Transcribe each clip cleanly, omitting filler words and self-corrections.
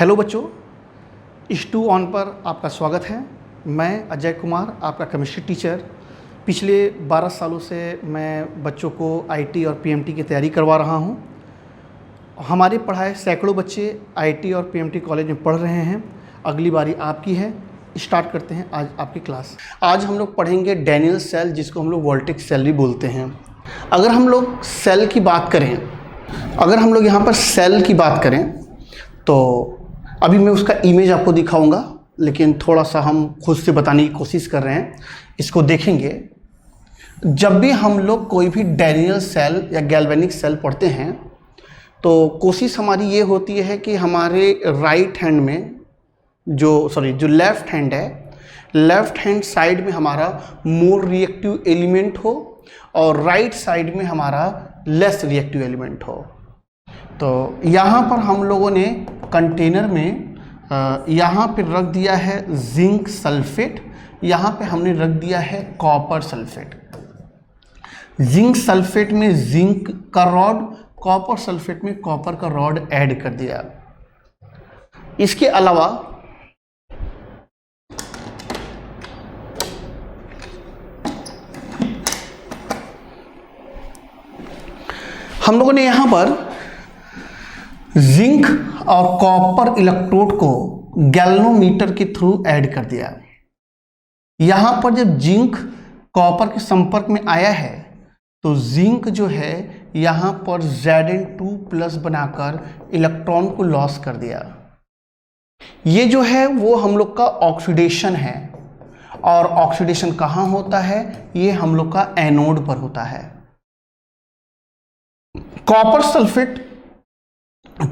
Hello बच्चों, H2 on पर आपका स्वागत है। मैं अजय कुमार, आपका केमिस्ट्री टीचर। पिछले 12 सालों से मैं बच्चों को आईटी और पीएमटी की तैयारी करवा रहा हूं। हमारे पढ़ाए सैकड़ों बच्चे आईटी और पीएमटी कॉलेज में पढ़ रहे हैं। अगली बारी आपकी है। स्टार्ट करते हैं आज आपकी क्लास। आज हम लोग पढ़ेंगे डैनियल सेल, जिसको हम लोग वोल्टिक सेल भी बोलते हैं। अगर हम लोग सेल की बात करें, अगर हम लोग यहाँ पर सेल की बात करें तो अभी मैं उसका इमेज आपको दिखाऊंगा, लेकिन थोड़ा सा हम खुद से बताने की कोशिश कर रहे हैं। इसको देखेंगे। जब भी हम लोग कोई भी डैनियल सेल या गैल्वेनिक सेल पढ़ते हैं तो कोशिश हमारी ये होती है कि हमारे राइट हैंड में जो लेफ़्ट हैंड है, लेफ़्ट हैंड साइड में हमारा मोर रिएक्टिव एलिमेंट हो और राइट साइड में हमारा लेस रिएक्टिव एलिमेंट हो। तो यहाँ पर हम लोगों ने कंटेनर में यहाँ पे रख दिया है जिंक सल्फेट, यहाँ पे हमने रख दिया है कॉपर सल्फेट। जिंक सल्फेट में जिंक का रॉड, कॉपर सल्फेट में कॉपर का रॉड ऐड कर दिया। इसके अलावा हम लोगों ने यहाँ पर जिंक और कॉपर इलेक्ट्रोड को गैल्वेनोमीटर के थ्रू ऐड कर दिया। यहाँ पर जब जिंक कॉपर के संपर्क में आया है तो जिंक जो है यहाँ पर Zn2+ बनाकर इलेक्ट्रॉन को लॉस कर दिया। ये जो है वो हम लोग का ऑक्सीडेशन है, और ऑक्सीडेशन कहाँ होता है? ये हम लोग का एनोड पर होता है। कॉपर सल्फेट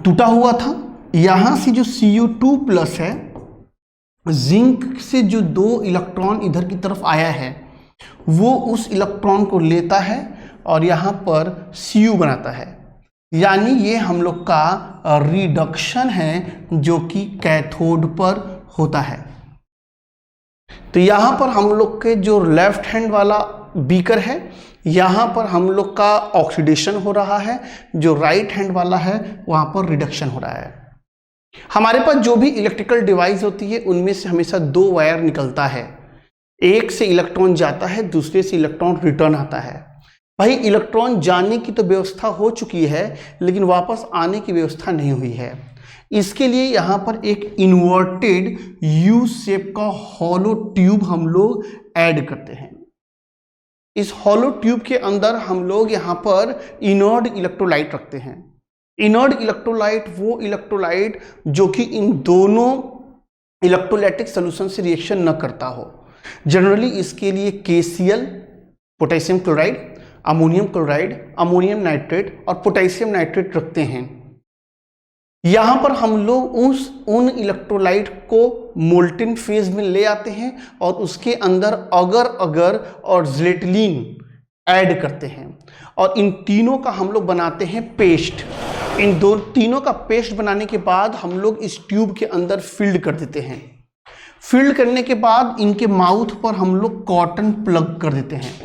टूटा हुआ था। यहां से जो Cu2+ है, जिंक से जो 2 इलेक्ट्रॉन इधर की तरफ आया है वो उस इलेक्ट्रॉन को लेता है और यहां पर Cu बनाता है। यानी ये हम लोग का रिडक्शन है जो कि कैथोड पर होता है। तो यहां पर हम लोग के जो लेफ्ट हैंड वाला बीकर है, यहाँ पर हम लोग का ऑक्सीडेशन हो रहा है, जो राइट हैंड वाला है वहाँ पर रिडक्शन हो रहा है। हमारे पास जो भी इलेक्ट्रिकल डिवाइस होती है उनमें से हमेशा 2 वायर निकलता है। एक से इलेक्ट्रॉन जाता है, दूसरे से इलेक्ट्रॉन रिटर्न आता है। भाई, इलेक्ट्रॉन जाने की तो व्यवस्था हो चुकी है, लेकिन वापस आने की व्यवस्था नहीं हुई है। इसके लिए यहाँ पर एक इन्वर्टेड यू शेप का हॉलो ट्यूब हम लोग ऐड करते हैं। इस हॉलो ट्यूब के अंदर हम लोग यहाँ पर इनर्ट इलेक्ट्रोलाइट रखते हैं। इनर्ट इलेक्ट्रोलाइट वो इलेक्ट्रोलाइट जो कि इन दोनों इलेक्ट्रोलाइटिक सॉल्यूशन से रिएक्शन न करता हो। जनरली इसके लिए KCl, potassium chloride, ammonium chloride, ammonium nitrate और पोटेशियम नाइट्रेट रखते हैं। यहाँ पर हम लोग उन इलेक्ट्रोलाइट को मोल्टेन फेज में ले आते हैं और उसके अंदर अगर और जिलेटिलीन ऐड करते हैं, और इन तीनों का हम लोग बनाते हैं पेस्ट। इन तीनों का पेस्ट बनाने के बाद हम लोग इस ट्यूब के अंदर फिल्ड कर देते हैं। फिल्ड करने के बाद इनके माउथ पर हम लोग कॉटन प्लग कर देते हैं।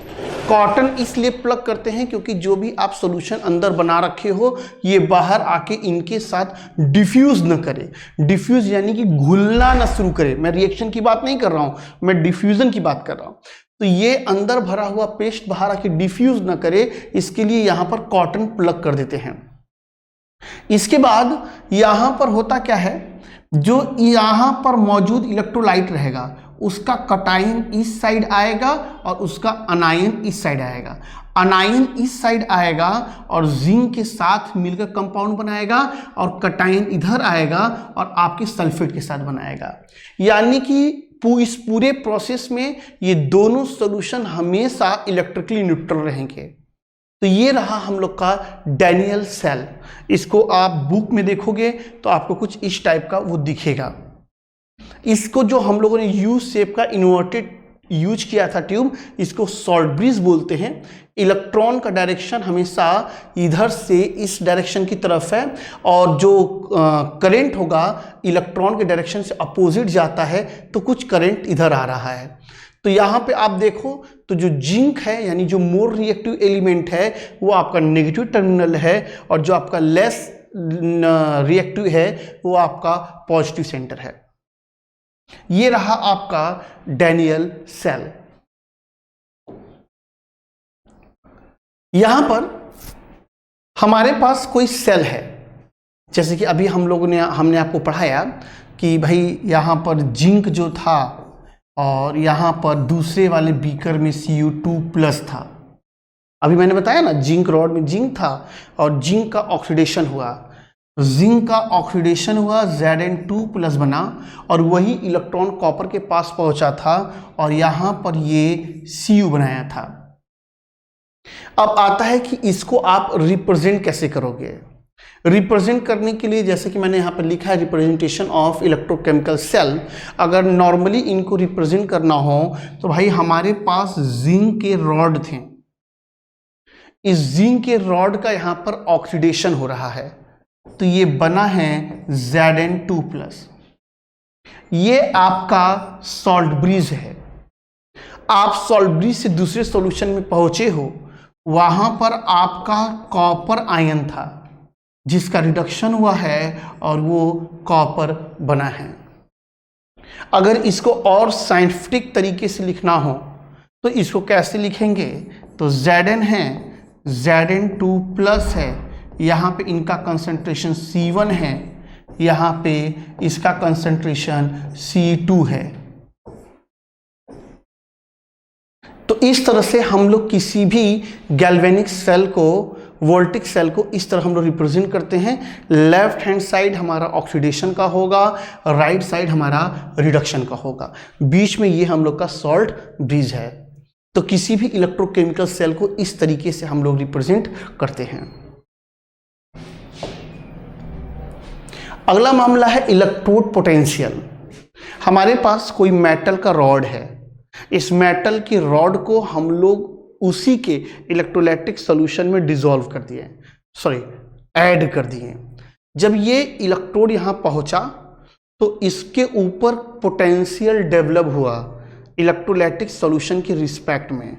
कॉटन इसलिए प्लग करते हैं क्योंकि जो भी आप सॉल्यूशन अंदर बना रखे हो ये बाहर आके इनके साथ डिफ्यूज न करे। डिफ्यूज यानी कि घुलना न शुरू करे। मैं रिएक्शन की बात नहीं कर रहा हूं, मैं डिफ्यूजन की बात कर रहा हूं। तो ये अंदर भरा हुआ पेस्ट बाहर आके डिफ्यूज न करे, इसके लिए यहां पर कॉटन प्लग कर देते हैं। इसके बाद यहां पर होता क्या है, जो यहां पर मौजूद इलेक्ट्रोलाइट रहेगा उसका कटायन इस साइड आएगा और उसका अनायन इस साइड आएगा। अनायन इस साइड आएगा और जिंक के साथ मिलकर कंपाउंड बनाएगा, और कटायन इधर आएगा और आपके सल्फेट के साथ बनाएगा। यानी कि इस पूरे प्रोसेस में ये दोनों सॉल्यूशन हमेशा इलेक्ट्रिकली न्यूट्रल रहेंगे। तो ये रहा हम लोग का डैनियल सेल। इसको आप बुक में देखोगे तो आपको कुछ इस टाइप का वो दिखेगा। इसको जो हम लोगों ने यू शेप का इन्वर्टेड यूज किया था ट्यूब, इसको सॉल्ट ब्रिज बोलते हैं। इलेक्ट्रॉन का डायरेक्शन हमेशा इधर से इस डायरेक्शन की तरफ है, और जो करंट होगा इलेक्ट्रॉन के डायरेक्शन से अपोजिट जाता है, तो कुछ करंट इधर आ रहा है। तो यहाँ पे आप देखो तो जो जिंक है यानी जो मोर रिएक्टिव एलिमेंट है वो आपका नेगेटिव टर्मिनल है, और जो आपका लेस रिएक्टिव है वो आपका पॉजिटिव सेंटर है। ये रहा आपका डैनियल सेल। यहां पर हमारे पास कोई सेल है, जैसे कि अभी हमने आपको पढ़ाया कि भाई यहाँ पर जिंक जो था और यहाँ पर दूसरे वाले बीकर में Cu2+ था। अभी मैंने बताया ना, जिंक रॉड में जिंक था और जिंक का ऑक्सीडेशन हुआ, Zn2+ बना और वही इलेक्ट्रॉन कॉपर के पास पहुंचा था और यहाँ पर ये Cu बनाया था। अब आता है कि इसको आप रिप्रेजेंट कैसे करोगे। रिप्रेजेंट करने के लिए जैसे कि मैंने यहाँ पर लिखा है रिप्रेजेंटेशन ऑफ इलेक्ट्रोकेमिकल सेल। अगर नॉर्मली इनको रिप्रेजेंट करना हो तो भाई हमारे पास जिंक के रॉड थे, इस जिंक के रॉड का यहाँ पर ऑक्सीडेशन हो रहा है तो ये बना है Zn2+। ये आपका सॉल्ट ब्रिज है। आप सॉल्ट ब्रिज से दूसरे सॉल्यूशन में पहुंचे हो, वहां पर आपका कॉपर आयन था जिसका रिडक्शन हुआ है और वो कॉपर बना है। अगर इसको और साइंटिफिक तरीके से लिखना हो तो इसको कैसे लिखेंगे, तो Zn है, Zn2+ है, यहाँ पे इनका कंसंट्रेशन C1 है, यहाँ पे इसका कंसंट्रेशन C2 है। तो इस तरह से हम लोग किसी भी गैल्वेनिक सेल को, वोल्टिक सेल को इस तरह हम लोग रिप्रेजेंट करते हैं। लेफ्ट हैंड साइड हमारा ऑक्सीडेशन का होगा, राइट साइड हमारा रिडक्शन का होगा, बीच में ये हम लोग का सॉल्ट ब्रिज है। तो किसी भी इलेक्ट्रोकेमिकल सेल को इस तरीके से हम लोग रिप्रेजेंट करते हैं। अगला मामला है इलेक्ट्रोड पोटेंशियल। हमारे पास कोई मेटल का रॉड है, इस मेटल की रॉड को हम लोग उसी के इलेक्ट्रोलाइटिक सॉल्यूशन में डिसॉल्व कर दिए, ऐड कर दिए। जब ये इलेक्ट्रोड यहाँ पहुँचा तो इसके ऊपर पोटेंशियल डेवलप हुआ इलेक्ट्रोलाइटिक सॉल्यूशन के रिस्पेक्ट में।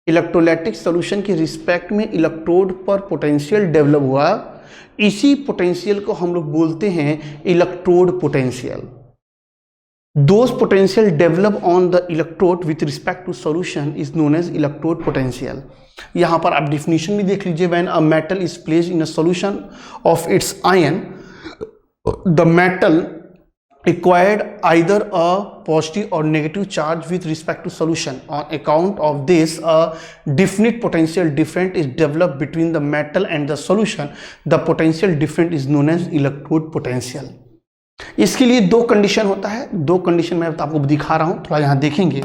इलेक्ट्रोलाइटिक सॉल्यूशन के रिस्पेक्ट में इलेक्ट्रोड पर पोटेंशियल डेवलप हुआ, इसी पोटेंशियल को हम लोग बोलते हैं electrode potential. Those potential develop on the electrode with respect to solution is known as electrode potential। यहाँ पर आप definition भी देख लीजिए। When a metal is placed in a solution of its ion, the metal acquired either a positive or negative charge with respect to solution. On account of this, a definite potential difference is developed between the metal and the solution. The potential difference is known as electrode potential। इसके लिए दो condition होता है, दो condition मैं आपको दिखा रहा हूं, थोड़ा यहां देखेंगे।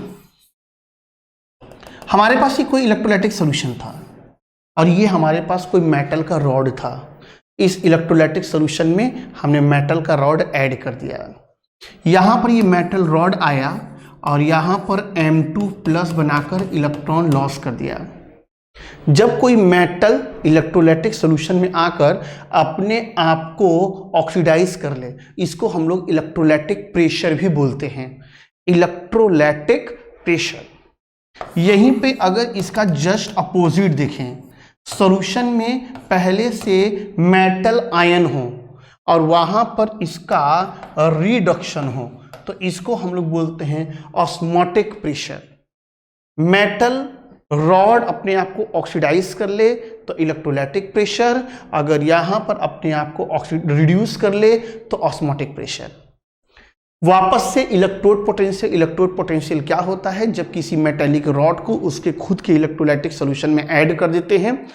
हमारे पास ये कोई इलेक्ट्रोलाइटिक सॉल्यूशन था और ये हमारे पास कोई मेटल का रॉड था। इस इलेक्ट्रोलाइटिक सॉल्यूशन में हमने मेटल का रॉड ऐड कर दिया। यहां पर ये मेटल रॉड आया और यहां पर M2+ बनाकर इलेक्ट्रॉन लॉस कर दिया। जब कोई मेटल इलेक्ट्रोलाइटिक सॉल्यूशन में आकर अपने आप को ऑक्सीडाइज कर ले, इसको हम लोग इलेक्ट्रोलाइटिक प्रेशर भी बोलते हैं। Electrolytic pressure. यहीं पे अगर इसका जस्ट अपोजिट देखें, सॉल्यूशन में पहले से मेटल आयन हो और वहां पर इसका रिडक्शन हो, तो इसको हम लोग बोलते हैं ऑस्मोटिक प्रेशर। मेटल रॉड अपने आप को ऑक्सीडाइज कर ले तो इलेक्ट्रोलाइटिक प्रेशर, अगर यहां पर अपने आप को रिड्यूस कर ले तो ऑस्मोटिक प्रेशर। वापस से इलेक्ट्रोड पोटेंशियल। इलेक्ट्रोड पोटेंशियल क्या होता है, जब किसी मेटेलिक रॉड को उसके खुद के इलेक्ट्रोलाइटिक सॉल्यूशन में ऐड कर देते हैं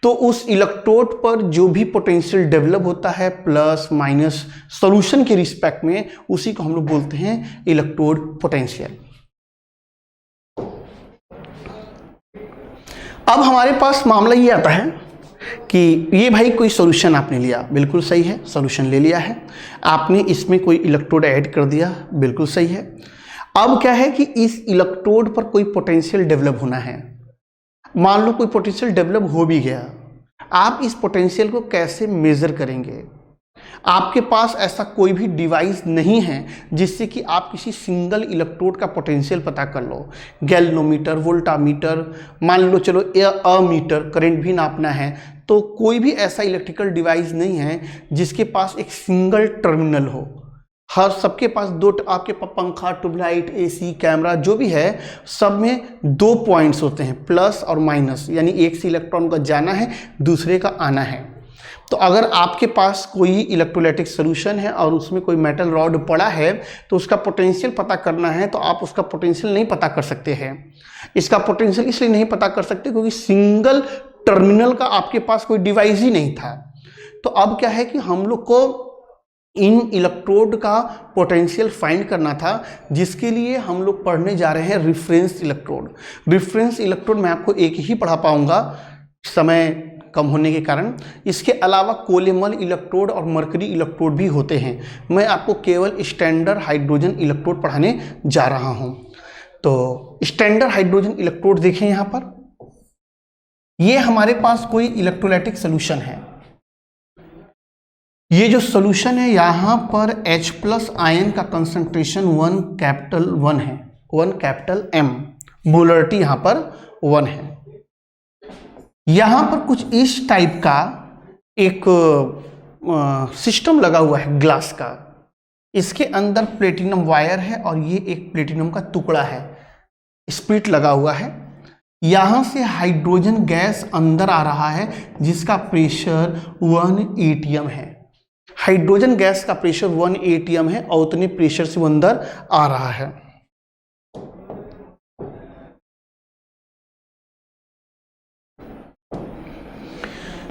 तो उस इलेक्ट्रोड पर जो भी पोटेंशियल डेवलप होता है प्लस माइनस सॉल्यूशन के रिस्पेक्ट में, उसी को हम लोग बोलते हैं इलेक्ट्रोड पोटेंशियल। अब हमारे पास मामला ये आता है कि ये भाई कोई सॉल्यूशन आपने लिया, बिल्कुल सही है, सॉल्यूशन ले लिया है आपने, इसमें कोई इलेक्ट्रोड ऐड कर दिया, बिल्कुल सही है। अब क्या है कि इस इलेक्ट्रोड पर कोई पोटेंशियल डेवलप होना है। मान लो कोई पोटेंशियल डेवलप हो भी गया, आप इस पोटेंशियल को कैसे मेजर करेंगे? आपके पास ऐसा कोई भी डिवाइस नहीं है जिससे कि आप किसी सिंगल इलेक्ट्रोड का पोटेंशियल पता कर लो। गैल्वेनोमीटर, वोल्टामीटर, मान लो चलो अमीटर, करंट भी नापना है तो कोई भी ऐसा इलेक्ट्रिकल डिवाइस नहीं है जिसके पास एक सिंगल टर्मिनल हो। हर सबके पास दो, आपके पास पंखा, ट्यूबलाइट, एसी, कैमरा जो भी है सब में दो पॉइंट्स होते हैं, प्लस और माइनस, यानी एक से इलेक्ट्रॉन का जाना है, दूसरे का आना है। तो अगर आपके पास कोई इलेक्ट्रोलाइटिक सोल्यूशन है और उसमें कोई मेटल रॉड पड़ा है तो उसका पोटेंशियल पता करना है, तो आप उसका पोटेंशियल नहीं पता कर सकते हैं। इसका पोटेंशियल इसलिए नहीं पता कर सकते क्योंकि सिंगल टर्मिनल का आपके पास कोई डिवाइस ही नहीं था। तो अब क्या है कि हम लोग को इन इलेक्ट्रोड का पोटेंशियल फाइंड करना था, जिसके लिए हम लोग पढ़ने जा रहे हैं रेफरेंस इलेक्ट्रोड। रेफरेंस इलेक्ट्रोड मैं आपको एक ही पढ़ा पाऊंगा समय कम होने के कारण। इसके अलावा कोलेमल इलेक्ट्रोड और मर्करी इलेक्ट्रोड भी होते हैं। मैं आपको केवल स्टैंडर्ड हाइड्रोजन इलेक्ट्रोड पढ़ाने जा रहा हूं। तो स्टैंडर्ड हाइड्रोजन इलेक्ट्रोड देखें, यहां पर ये हमारे पास कोई इलेक्ट्रोलाइटिक सोल्यूशन है। ये जो सोल्यूशन है यहां पर H+ आयन का कंसंट्रेशन 1 कैपिटल 1 है, 1 कैपिटल M, मोलरिटी यहां पर 1 है। यहां पर कुछ इस टाइप का एक सिस्टम लगा हुआ है ग्लास का। इसके अंदर प्लेटिनम वायर है और ये एक प्लेटिनम का टुकड़ा है, स्प्रिट लगा हुआ है। यहां से हाइड्रोजन गैस अंदर आ रहा है जिसका प्रेशर 1 atm है। हाइड्रोजन गैस का प्रेशर 1 atm है और उतने प्रेशर से वो अंदर आ रहा है।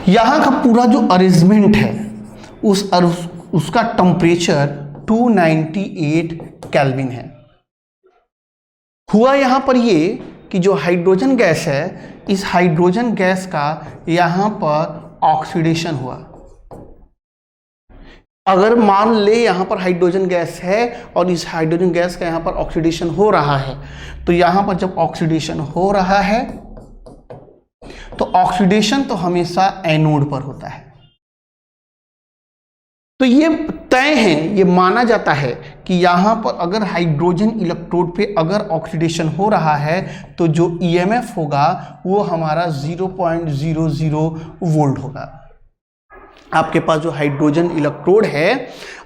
यहां का पूरा जो अरेंजमेंट है उसका टेम्परेचर 298 केल्विन है। हुआ यहां पर ये कि जो हाइड्रोजन गैस है, इस हाइड्रोजन गैस का यहां पर ऑक्सीडेशन हुआ। अगर मान ले यहां पर हाइड्रोजन गैस है और इस हाइड्रोजन गैस का यहां पर ऑक्सीडेशन हो रहा है, तो यहां पर जब ऑक्सीडेशन हो रहा है तो ऑक्सीडेशन तो हमेशा एनोड पर होता है। तो ये तय है, ये माना जाता है कि यहां पर अगर हाइड्रोजन इलेक्ट्रोड पे अगर ऑक्सीडेशन हो रहा है तो जो ईएमएफ होगा वो हमारा 0.00 वोल्ट होगा। आपके पास जो हाइड्रोजन इलेक्ट्रोड है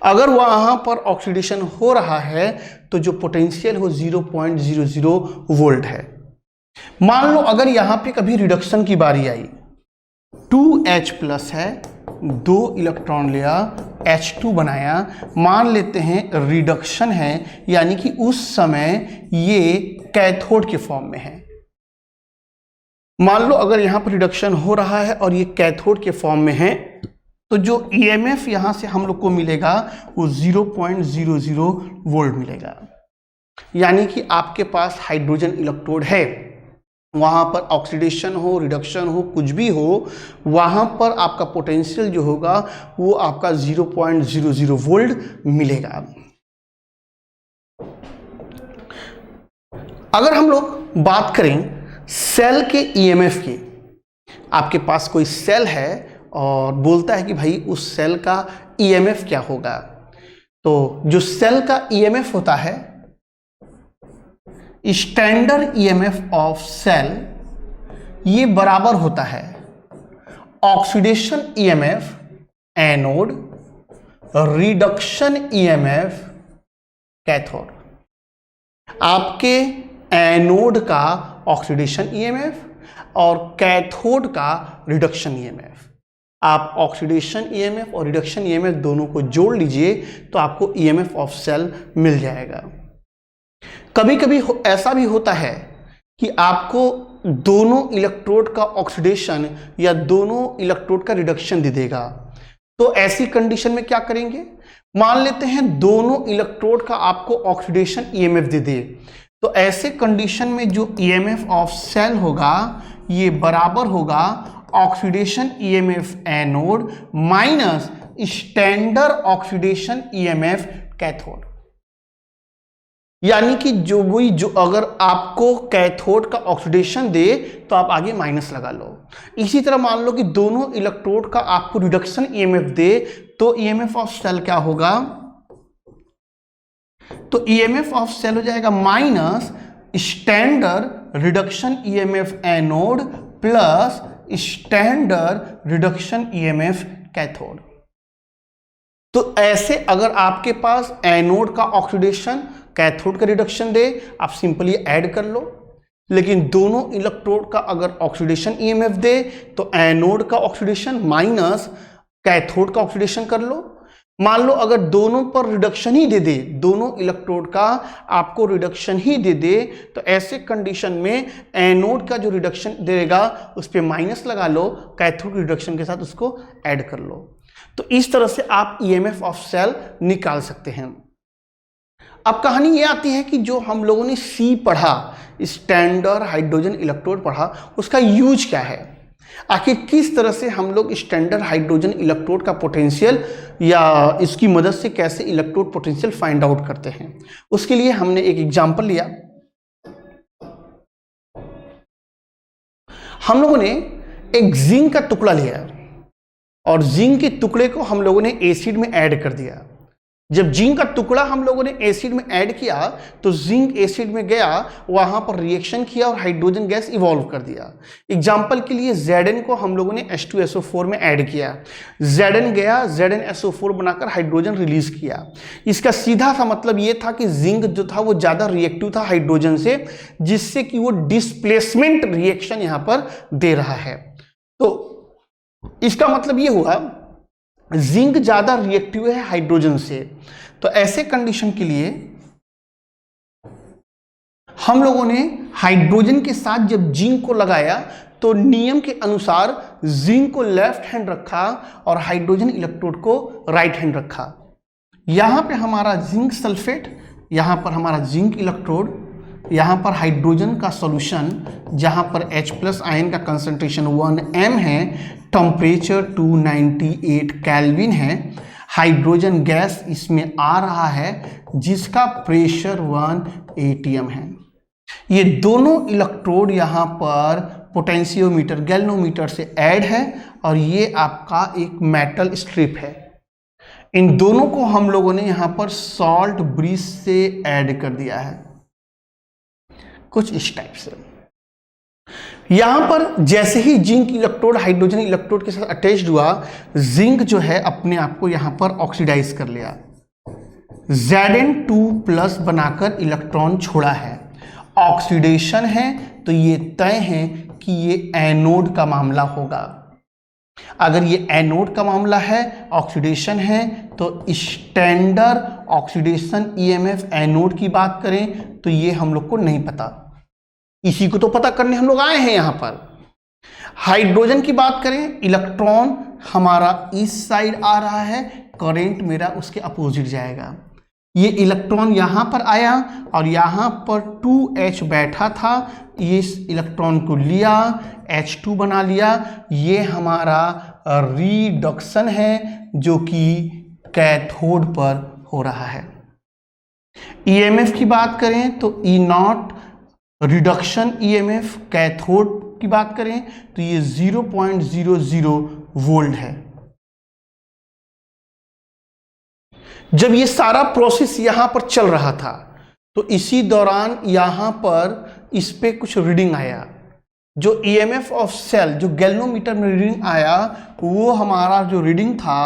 अगर वहां पर ऑक्सीडेशन हो रहा है तो जो पोटेंशियल हो 0.00 वोल्ट है। मान लो अगर यहां पे कभी रिडक्शन की बारी आई, 2H+ है, 2 इलेक्ट्रॉन लिया, H2 बनाया, मान लेते हैं रिडक्शन है, यानी कि उस समय ये कैथोड के फॉर्म में है। मान लो अगर यहां पर रिडक्शन हो रहा है और ये कैथोड के फॉर्म में है, तो जो ईएमएफ यहां से हम लोग को मिलेगा वो 0.00 वोल्ट मिलेगा। यानी कि आपके पास हाइड्रोजन इलेक्ट्रोड है, वहां पर ऑक्सीडेशन हो, रिडक्शन हो, कुछ भी हो, वहां पर आपका पोटेंशियल जो होगा वो आपका 0.00 वोल्ट मिलेगा। अगर हम लोग बात करें सेल के ईएमएफ की, आपके पास कोई सेल है और बोलता है कि भाई उस सेल का ईएमएफ क्या होगा, तो जो सेल का ईएमएफ होता है, स्टैंडर्ड ईएमएफ ऑफ सेल, ये बराबर होता है oxidation EMF anode, reduction EMF cathode. आपके एनोड का ऑक्सीडेशन ईएमएफ और कैथोड का रिडक्शन ईएमएफ। आप ऑक्सीडेशन ईएमएफ और रिडक्शन ईएमएफ दोनों को जोड़ लीजिए तो आपको ईएमएफ ऑफ सेल मिल जाएगा। कभी कभी ऐसा भी होता है कि आपको दोनों इलेक्ट्रोड का ऑक्सीडेशन या दोनों इलेक्ट्रोड का रिडक्शन दे देगा। तो ऐसी कंडीशन में क्या करेंगे, मान लेते हैं दोनों इलेक्ट्रोड का आपको ऑक्सीडेशन ईएमएफ दे दे, तो ऐसे कंडीशन में जो ईएमएफ ऑफ सेल होगा ये बराबर होगा oxidation EMF anode minus standard oxidation EMF cathode. यानी कि जो अगर आपको कैथोड का ऑक्सीडेशन दे तो आप आगे माइनस लगा लो। इसी तरह मान लो कि दोनों इलेक्ट्रोड का आपको रिडक्शन ईएमएफ दे तो ईएमएफ ऑफ सेल क्या होगा, तो ईएमएफ ऑफ सेल हो जाएगा minus standard reduction EMF anode plus standard reduction EMF cathode. तो ऐसे अगर आपके पास एनोड का ऑक्सीडेशन कैथोड का रिडक्शन दे, आप सिंपली ऐड कर लो। लेकिन दोनों इलेक्ट्रोड का अगर ऑक्सीडेशन ईएमएफ दे तो एनोड का ऑक्सीडेशन माइनस कैथोड का ऑक्सीडेशन कर लो। मान लो अगर दोनों पर रिडक्शन ही दे दे, दोनों इलेक्ट्रोड का आपको रिडक्शन ही दे दे, तो ऐसे कंडीशन में एनोड का जो रिडक्शन देगा उस पर माइनस लगा लो, कैथोड रिडक्शन के साथ उसको ऐड कर लो। तो इस तरह से आप ईएमएफ ऑफ सेल निकाल सकते हैं। अब कहानी ये आती है कि जो हम लोगों ने सी पढ़ा, स्टैंडर्ड हाइड्रोजन इलेक्ट्रोड पढ़ा, उसका यूज क्या है, आखिर किस तरह से हम लोग स्टैंडर्ड हाइड्रोजन इलेक्ट्रोड का पोटेंशियल या इसकी मदद से कैसे इलेक्ट्रोड पोटेंशियल फाइंड आउट करते हैं। उसके लिए हमने एक एग्जांपल लिया। हम लोगों ने एक जिंक का टुकड़ा लिया और जिंक के टुकड़े को हम लोगों ने एसिड में ऐड कर दिया। जब जिंक का टुकड़ा हम लोगों ने एसिड में ऐड किया तो जिंक एसिड में गया, वहां पर रिएक्शन किया और हाइड्रोजन गैस इवॉल्व कर दिया। एग्जांपल के लिए Zn को हम लोगों ने H2SO4 में ऐड किया, Zn गया, ZnSO4 बनाकर हाइड्रोजन रिलीज किया। इसका सीधा सा मतलब ये था कि जिंक जो था वो ज्यादा रिएक्टिव था हाइड्रोजन से, जिससे कि वो डिस्प्लेसमेंट रिएक्शन यहां पर दे रहा है। तो इसका मतलब ये हुआ जिंक ज्यादा रिएक्टिव है हाइड्रोजन से। तो ऐसे कंडीशन के लिए हम लोगों ने हाइड्रोजन के साथ जब जिंक को लगाया तो नियम के अनुसार जिंक को लेफ्ट हैंड रखा और हाइड्रोजन इलेक्ट्रोड को राइट हैंड रखा। यहां पे हमारा जिंक सल्फेट, यहां पर हमारा जिंक इलेक्ट्रोड, यहाँ पर हाइड्रोजन का सॉल्यूशन जहाँ पर H+ आयन का कंसंट्रेशन 1m है, टेम्परेचर 298 केल्विन है, हाइड्रोजन गैस इसमें आ रहा है जिसका प्रेशर 1 atm है। ये दोनों इलेक्ट्रोड यहाँ पर पोटेंशियोमीटर गैल्वेनोमीटर से ऐड है और ये आपका एक मेटल स्ट्रिप है। इन दोनों को हम लोगों ने यहाँ पर सॉल्ट ब्रिज से ऐड कर दिया है, कुछ इस टाइप से। यहां पर जैसे ही जिंक इलेक्ट्रोड हाइड्रोजन इलेक्ट्रोड के साथ अटैच्ड हुआ, जिंक जो है अपने आप को यहां पर ऑक्सीडाइज कर लिया, Zn2+ बनाकर इलेक्ट्रॉन छोड़ा है। ऑक्सीडेशन है तो ये तय है कि ये एनोड का मामला होगा। अगर ये एनोड का मामला है, ऑक्सीडेशन है, तो स्टैंडर्ड ऑक्सीडेशन ईएमएफ एनोड की बात करें तो ये हम लोग को नहीं पता, इसी को तो पता करने हम लोग आए हैं यहां पर। हाइड्रोजन की बात करें, इलेक्ट्रॉन हमारा इस साइड आ रहा है, करंट मेरा उसके अपोजिट जाएगा। ये इलेक्ट्रॉन यहां पर आया और यहां पर 2H बैठा था, इस इलेक्ट्रॉन को लिया, H2 बना लिया। ये हमारा रिडक्शन है जो कि कैथोड पर हो रहा है। ईएमएफ की बात करें तो E0 रिडक्शन ईएमएफ, कैथोड की बात करें तो ये 0.00 वोल्ट है। जब ये सारा प्रोसेस यहां पर चल रहा था तो इसी दौरान यहां पर इस पे कुछ रीडिंग आया। जो ईएमएफ ऑफ सेल जो गैल्वेनोमीटर में रीडिंग आया, वो हमारा जो रीडिंग था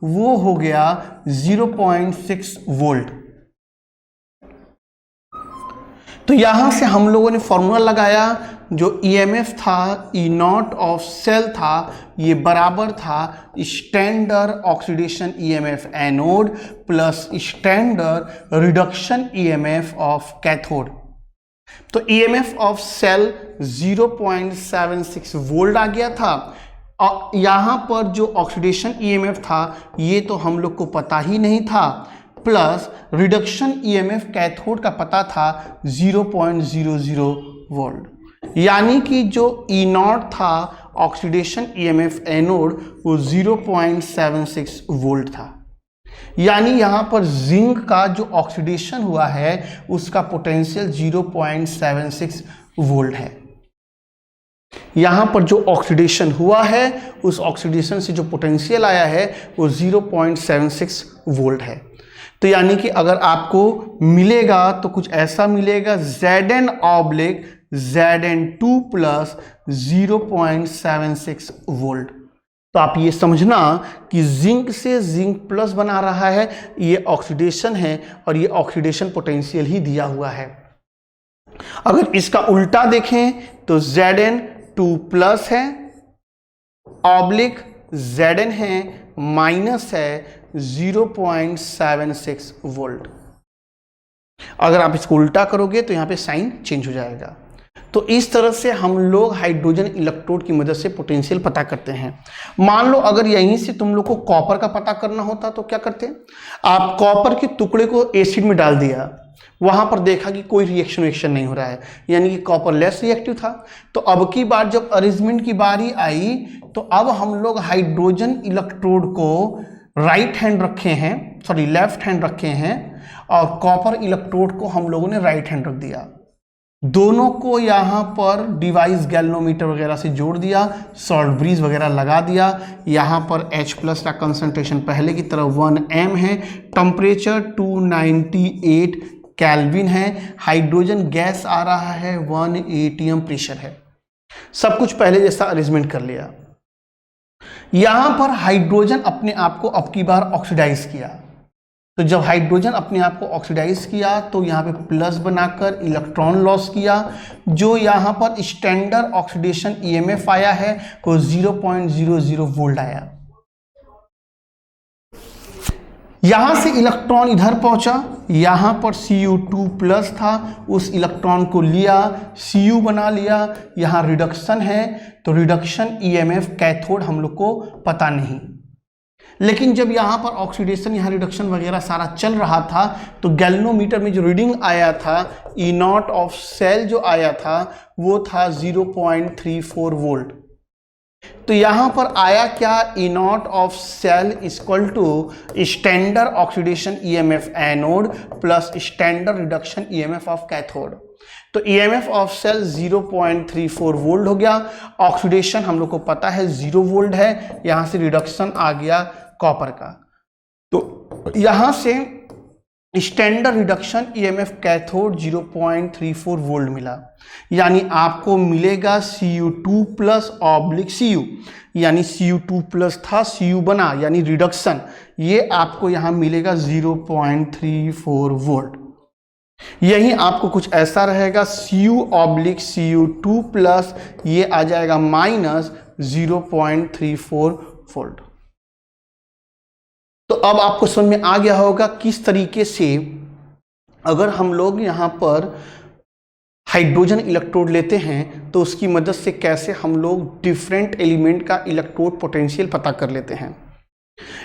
वो हो गया 0.6 वोल्ट। तो यहां से हम लोगों ने फॉर्मूला लगाया, जो ईएमएफ था E0 ऑफ सेल था, ये बराबर था standard oxidation EMF anode plus standard reduction EMF of cathode. तो ईएमएफ ऑफ सेल 0.76 वोल्ट आ गया था। और यहां पर जो ऑक्सीडेशन ईएमएफ था ये तो हम लोग को पता ही नहीं था, प्लस रिडक्शन ईएमएफ कैथोड का पता था 0.00 वोल्ट। यानी कि जो E0 था ऑक्सीडेशन ईएमएफ एनोड वो 0.76 वोल्ट था। यानी यहां पर जिंक का जो ऑक्सीडेशन हुआ है उसका पोटेंशियल 0.76 वोल्ट है। यहां पर जो ऑक्सीडेशन हुआ है उस ऑक्सीडेशन से जो पोटेंशियल आया है वो 0.76 वोल्ट है। तो यानी कि अगर आपको मिलेगा तो कुछ ऐसा मिलेगा, Zn oblique Zn2 plus 0.76 volt. तो आप ये समझना कि जिंक से जिंक प्लस बना रहा है, ये ऑक्सीडेशन है और ये ऑक्सीडेशन पोटेंशियल ही दिया हुआ है। अगर इसका उल्टा देखें तो Zn2 प्लस है ऑब्लिक Zn है माइनस है 0.76 वोल्ट। अगर आप इसको उल्टा करोगे तो यहां पे साइन चेंज हो जाएगा। तो इस तरह से हम लोग हाइड्रोजन इलेक्ट्रोड की मदद से पोटेंशियल पता करते हैं। मान लो अगर यहीं से तुम लोग को कॉपर का पता करना होता तो क्या करते? आप कॉपर के टुकड़े को एसिड में डाल दिया, वहां पर देखा कि कोई रिएक्शन नहीं हो रहा है, यानी कि कॉपर लेस रिएक्टिव था। तो अब की बार जब अरेंजमेंट की बारी आई तो अब हम लोग हाइड्रोजन इलेक्ट्रोड को राइट हैंड रखे हैं, सॉरी लेफ्ट हैंड रखे हैं, और कॉपर इलेक्ट्रोड को हम लोगों ने राइट हैंड रख दिया। दोनों को यहाँ पर डिवाइस गैल्वेनोमीटर वगैरह से जोड़ दिया, सॉल्ट ब्रीज वगैरह लगा दिया। यहाँ पर H प्लस का कंसंट्रेशन पहले की तरह 1 m है, टेम्परेचर 298 केल्विन है, हाइड्रोजन गैस आ रहा है 1 atm प्रेशर है। सब कुछ पहले जैसा अरेंजमेंट कर लिया। यहाँ पर हाइड्रोजन अपने आप को अब की बार ऑक्सीडाइज किया। तो जब हाइड्रोजन अपने आप को ऑक्सीडाइज किया तो यहाँ पे प्लस बनाकर इलेक्ट्रॉन लॉस किया, जो यहाँ पर स्टैंडर्ड ऑक्सीडेशन ईएमएफ आया है वो 0.00 वोल्ट आया। यहां से इलेक्ट्रॉन इधर पहुंचा, यहां पर Cu2 प्लस था, उस इलेक्ट्रॉन को लिया, Cu बना लिया। यहां रिडक्शन है तो रिडक्शन ईएमएफ कैथोड हम लोग को पता नहीं। लेकिन जब यहाँ पर ऑक्सीडेशन, यहाँ रिडक्शन वगैरह सारा चल रहा था तो गैल्वेनोमीटर में जो रीडिंग आया था E नॉट ऑफ सेल जो आया था वो था 0.34 वोल्ट। तो यहाँ पर आया क्या, E naught of cell equal to standard oxidation EMF anode plus standard reduction EMF of cathode. तो ईएमएफ ऑफ सेल 0.34 वोल्ट हो गया। ऑक्सीडेशन हम लोग को पता है 0 वोल्ट है, यहाँ से रिडक्शन आ गया कॉपर का। तो यहां से standard reduction EMF cathode 0.34 volt मिला, यानी आपको मिलेगा Cu2 प्लस ऑब्लिक Cu, यानी Cu2 प्लस था Cu बना यानी रिडक्शन, ये आपको यहां मिलेगा 0.34 वोल्ट। यही आपको कुछ ऐसा रहेगा Cu ऑब्लिक Cu2 प्लस, ये आ जाएगा माइनस 0.34 वोल्ट। तो अब आपको समझ में आ गया होगा किस तरीके से अगर हम लोग यहाँ पर हाइड्रोजन इलेक्ट्रोड लेते हैं तो उसकी मदद से कैसे हम लोग डिफरेंट एलिमेंट का इलेक्ट्रोड पोटेंशियल पता कर लेते हैं।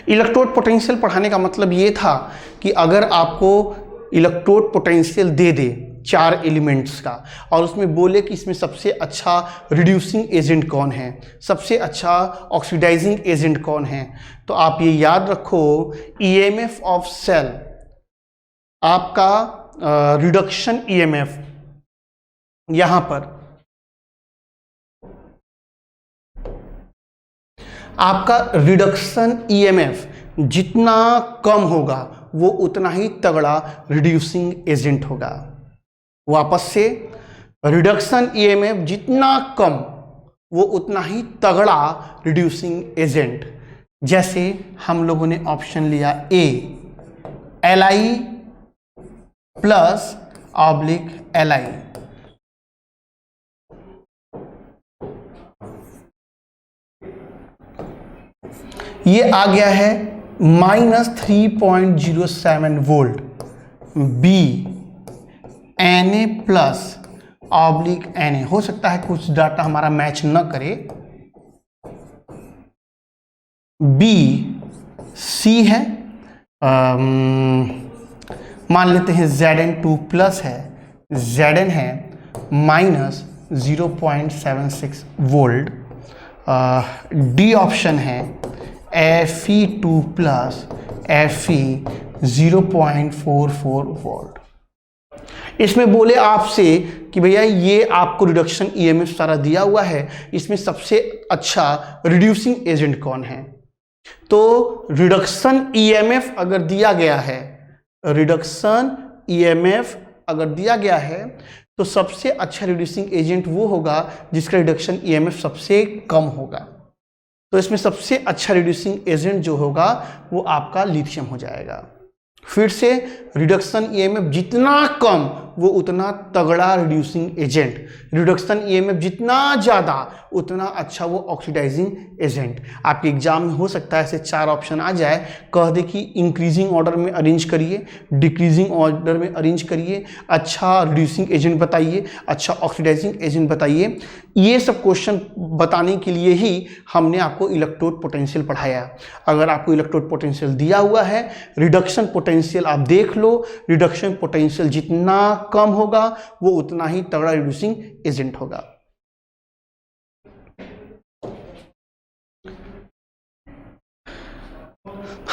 इलेक्ट्रोड पोटेंशियल पढ़ाने का मतलब ये था कि अगर आपको इलेक्ट्रोड पोटेंशियल दे दे 4 एलिमेंट्स का और उसमें बोले कि इसमें सबसे अच्छा रिड्यूसिंग एजेंट कौन है, सबसे अच्छा ऑक्सीडाइजिंग एजेंट कौन है, तो आप ये याद रखो ईएमएफ ऑफ सेल आपका रिडक्शन ईएमएफ, यहां पर आपका रिडक्शन ईएमएफ जितना कम होगा वो उतना ही तगड़ा रिड्यूसिंग एजेंट होगा। वापस से रिडक्शन ईएमएफ जितना कम वो उतना ही तगड़ा रिड्यूसिंग एजेंट। जैसे हम लोगों ने ऑप्शन लिया A, Li plus oblique Li, ये आ गया है minus 3.07 volt. B Na plus oblique Na, हो सकता है कुछ डाटा हमारा मैच न करे। बी सी है, मान लेते हैं Zn2 प्लस है, Zn है माइनस 0.76 वोल्ट। डी ऑप्शन है Fe2 प्लस Fe 0.44 वोल्ट। इसमें बोले आपसे कि भैया ये आपको रिडक्शन ईएमएफ सारा दिया हुआ है, इसमें सबसे अच्छा रिड्यूसिंग एजेंट कौन है। तो रिडक्शन ईएमएफ अगर दिया गया है रिडक्शन ईएमएफ अगर दिया गया है तो सबसे अच्छा रिड्यूसिंग एजेंट वो होगा जिसका रिडक्शन ईएमएफ सबसे कम होगा। तो इसमें सबसे अच्छा रिड्यूसिंग एजेंट जो होगा वो आपका लिथियम हो जाएगा। फिर से रिडक्शन ईएमएफ जितना कम वो उतना तगड़ा रिड्यूसिंग एजेंट, रिडक्शन ईएमएफ जितना ज़्यादा उतना अच्छा वो ऑक्सीडाइजिंग एजेंट। आपके एग्जाम में हो सकता है ऐसे 4 ऑप्शन आ जाए, कह दे कि इंक्रीजिंग ऑर्डर में अरेंज करिए, डिक्रीजिंग ऑर्डर में अरेंज करिए, अच्छा रिड्यूसिंग एजेंट बताइए, अच्छा ऑक्सीडाइजिंग एजेंट बताइए। ये सब क्वेश्चन बताने के लिए ही हमने आपको इलेक्ट्रोड पोटेंशियल पढ़ाया। अगर आपको इलेक्ट्रोड पोटेंशियल दिया हुआ है, रिडक्शन पोटेंशियल आप देख लो, रिडक्शन पोटेंशियल जितना कम होगा वो उतना ही तगड़ा रिड्यूसिंग एजेंट होगा।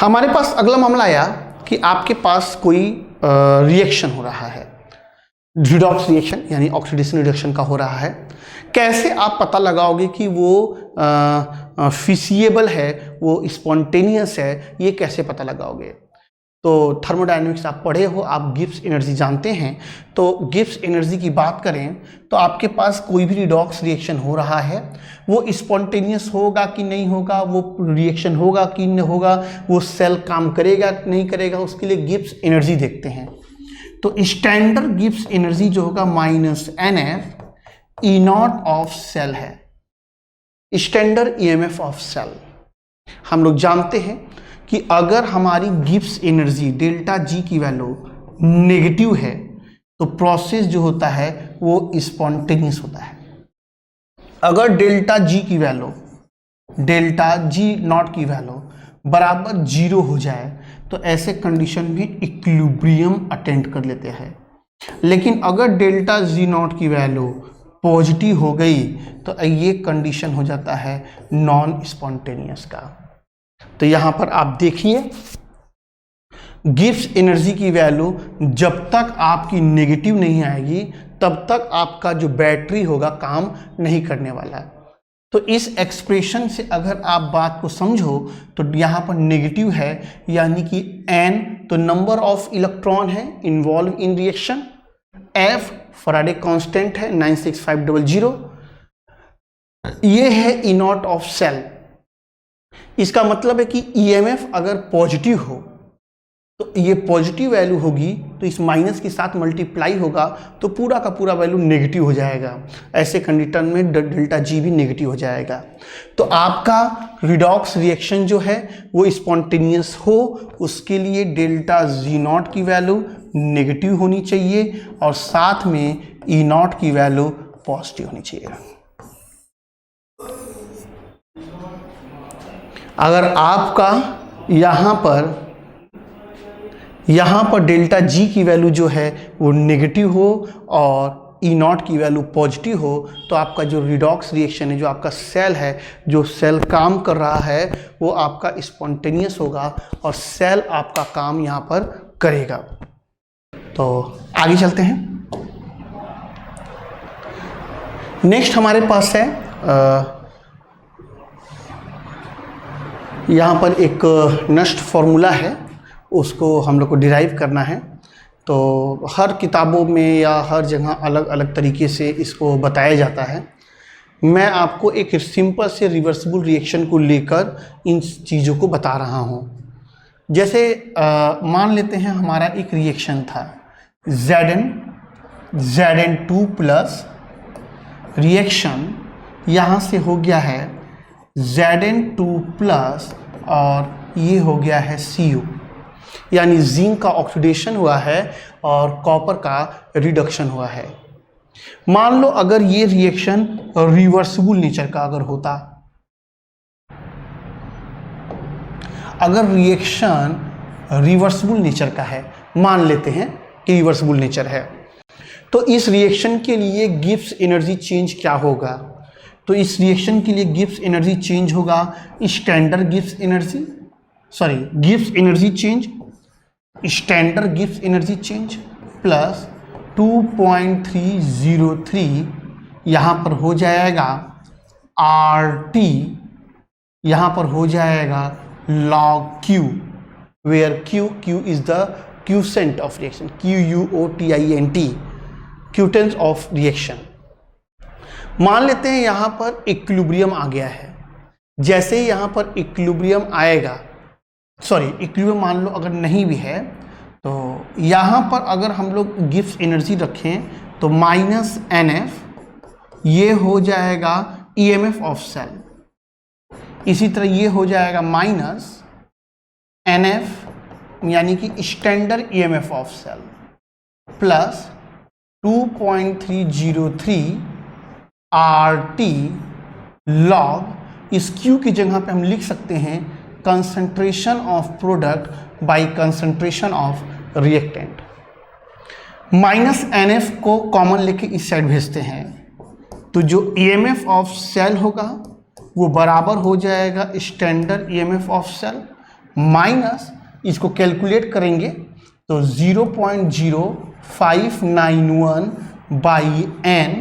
हमारे पास अगला मामला आया कि आपके पास कोई रिएक्शन हो रहा है, रिडॉक्स रिएक्शन यानी ऑक्सीडेशन रिडक्शन का हो रहा है। कैसे आप पता लगाओगे कि वो फिसिएबल है, वो स्पॉन्टेनियस है, ये कैसे पता लगाओगे? तो थर्मोडायनेमिक्स आप पढ़े हो, आप गिब्स एनर्जी जानते हैं। तो गिब्स एनर्जी की बात करें तो आपके पास कोई भी रिडॉक्स रिएक्शन हो रहा है, वो स्पॉन्टेनियस होगा कि नहीं होगा, वो रिएक्शन होगा कि नहीं होगा, वो सेल काम करेगा कि नहीं करेगा, उसके लिए गिब्स एनर्जी देखते हैं। तो स्टैंडर्ड गिब्स एनर्जी जो होगा -NF E0 ऑफ सेल है, स्टैंडर्ड ईएमएफ ऑफ सेल। हम लोग जानते हैं कि अगर हमारी गिब्स एनर्जी डेल्टा जी की वैल्यू नेगेटिव है तो प्रोसेस जो होता है वो स्पॉन्टेनियस होता है। अगर डेल्टा जी की वैल्यू, डेल्टा जी नॉट की वैल्यू बराबर 0 हो जाए तो ऐसे कंडीशन में इक्विलिब्रियम अटेंड कर लेते हैं। लेकिन अगर डेल्टा जी नॉट की वैल्यू पॉजिटिव हो गई तो ये कंडीशन हो जाता है नॉन स्पॉन्टेनियस का। तो यहां पर आप देखिए गिब्स एनर्जी की वैल्यू जब तक आपकी नेगेटिव नहीं आएगी तब तक आपका जो बैटरी होगा काम नहीं करने वाला है। तो इस एक्सप्रेशन से अगर आप बात को समझो तो यहाँ पर नेगेटिव है यानी कि n तो नंबर ऑफ इलेक्ट्रॉन है involve in reaction, f Faraday constant है 96500, ये है E0 ऑफ सेल। इसका मतलब है कि ईएमएफ अगर पॉजिटिव हो तो ये पॉजिटिव वैल्यू होगी तो इस माइनस के साथ मल्टीप्लाई होगा तो पूरा का पूरा वैल्यू नेगेटिव हो जाएगा। ऐसे कंडीशन में डेल्टा जी भी नेगेटिव हो जाएगा। तो आपका रिडॉक्स रिएक्शन जो है वो स्पॉन्टेनियस हो, उसके लिए डेल्टा जी नॉट की वैल्यू नेगेटिव होनी चाहिए और साथ में ई नॉट की वैल्यू पॉजिटिव होनी चाहिए। अगर आपका यहाँ पर डेल्टा जी की वैल्यू जो है वो नेगेटिव हो और ई नॉट की वैल्यू पॉजिटिव हो तो आपका जो रिडॉक्स रिएक्शन है, जो आपका सेल है, जो सेल काम कर रहा है वो आपका स्पॉन्टेनियस होगा और सेल आपका काम यहाँ पर करेगा। तो आगे चलते हैं। नेक्स्ट हमारे पास है यहाँ पर एक नष्ट फॉर्मूला है, उसको हम लोग को डिराइव करना है। तो हर किताबों में या हर जगह अलग अलग तरीके से इसको बताया जाता है। मैं आपको एक सिंपल से रिवर्सिबल रिएक्शन को लेकर इन चीज़ों को बता रहा हूँ। जैसे मान लेते हैं हमारा एक रिएक्शन था Zn2 प्लस रिएक्शन यहाँ से हो गया है Zn2 प्लस और ये हो गया है Cu, यानी जिंक का ऑक्सीडेशन हुआ है और कॉपर का रिडक्शन हुआ है। मान लो अगर ये रिएक्शन रिवर्सिबल नेचर का अगर होता, अगर रिएक्शन रिवर्सिबल नेचर का है, मान लेते हैं कि रिवर्सिबल नेचर है, तो इस रिएक्शन के लिए गिब्स एनर्जी चेंज क्या होगा? तो इस रिएक्शन के लिए गिब्स एनर्जी चेंज होगा standard Gibbs energy, sorry Gibbs energy change, standard Gibbs energy change plus 2.303 यहाँ पर हो जाएगा RT, यहाँ पर हो जाएगा log Q, where Q is the quotient of reaction, QUOTINT, quotient of reaction. मान लेते हैं यहां पर इक्विलिब्रियम आ गया है। जैसे ही यहां पर इक्विलिब्रियम आएगा, सॉरी इक्विलिब्रियम मान लो अगर नहीं भी है तो यहां पर अगर हम लोग गिब्स एनर्जी रखें तो -NF ये हो जाएगा EMF ऑफ सेल, इसी तरह ये हो जाएगा -NF यानी कि standard EMF of cell plus 2.303 RT log, इस Q की जगह पे हम लिख सकते हैं concentration of product by concentration of reactant. -NF को कॉमन लेके इस साइड भेजते हैं तो जो EMF ऑफ सेल होगा वो बराबर हो जाएगा standard EMF of cell minus, इसको कैलकुलेट करेंगे तो 0.0591 बाई N,